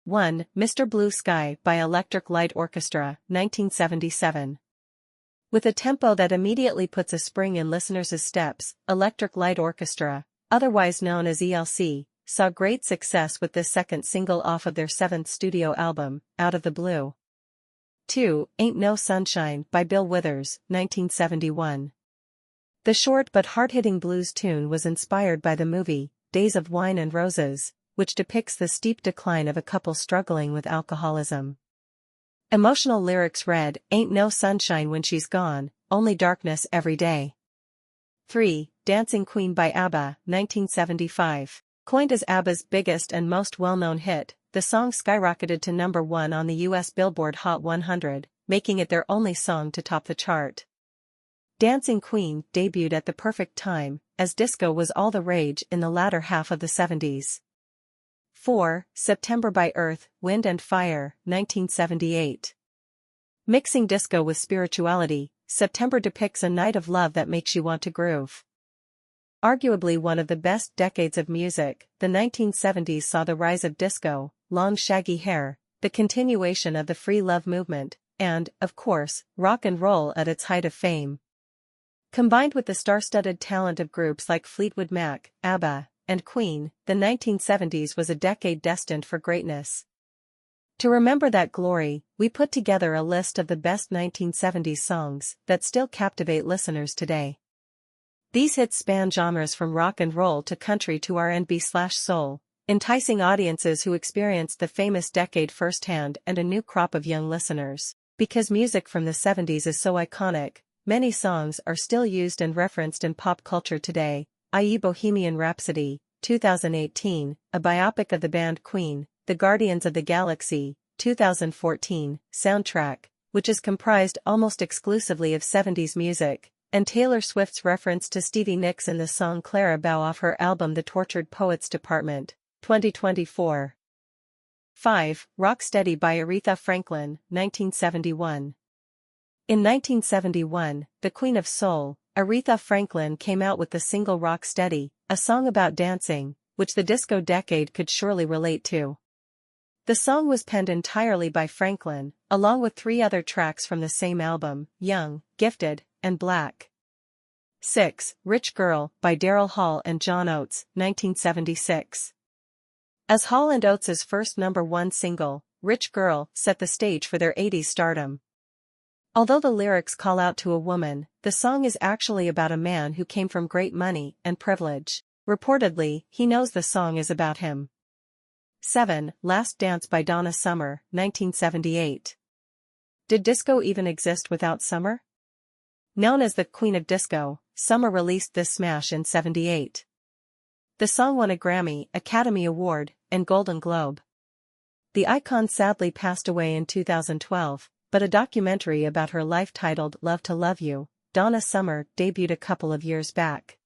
1. Mr. Blue Sky by Electric Light Orchestra, 1977. With a tempo that immediately puts a spring in listeners' steps, Electric Light Orchestra, otherwise known as ELC, saw great success with this second single off of their seventh studio album, Out of the Blue. 2. Ain't No Sunshine by Bill Withers, 1971. The short but hard-hitting blues tune was inspired by the movie, Days of Wine and Roses, which depicts the steep decline of a couple struggling with alcoholism. Emotional lyrics read, Ain't no sunshine when she's gone, only darkness every day. 3. Dancing Queen by ABBA, 1975. Coined as ABBA's biggest and most well-known hit, the song skyrocketed to number 1 on the US Billboard Hot 100, making it their only song to top the chart. Dancing Queen debuted at the perfect time, as disco was all the rage in the latter half of the 70s. 4. September by Earth, Wind and Fire, 1978. Mixing disco with spirituality, September depicts a night of love that makes you want to groove. Arguably one of the best decades of music, the 1970s saw the rise of disco, long shaggy hair, the continuation of the free love movement, and, of course, rock and roll at its height of fame. Combined with the star-studded talent of groups like Fleetwood Mac, ABBA, and Queen, the 1970s was a decade destined for greatness. To remember that glory, we put together a list of the best 1970s songs that still captivate listeners today. These hits span genres from rock and roll to country to R&B/soul, enticing audiences who experienced the famous decade firsthand and a new crop of young listeners. Because music from the 70s is so iconic, many songs are still used and referenced in pop culture today, i.e. Bohemian Rhapsody, 2018, a biopic of the band Queen, The Guardians of the Galaxy, 2014, soundtrack, which is comprised almost exclusively of 70s music, and Taylor Swift's reference to Stevie Nicks in the song Clara Bow off her album The Tortured Poets Department, 2024. 5. Rocksteady by Aretha Franklin, 1971. In 1971, the Queen of Soul, Aretha Franklin came out with the single Rocksteady, a song about dancing, which the disco decade could surely relate to. The song was penned entirely by Franklin, along with 3 other tracks from the same album, Young, Gifted, and Black. 6. Rich Girl by Daryl Hall and John Oates, 1976. As Hall and Oates' first #1 single, Rich Girl set the stage for their 80s stardom. Although the lyrics call out to a woman, the song is actually about a man who came from great money and privilege. Reportedly, he knows the song is about him. 7. Last Dance by Donna Summer, 1978. Did disco even exist without Summer? Known as the Queen of Disco, Summer released this smash in '78. The song won a Grammy, Academy Award, and Golden Globe. The icon sadly passed away in 2012. But a documentary about her life titled Love to Love You, Donna Summer debuted a couple of years back.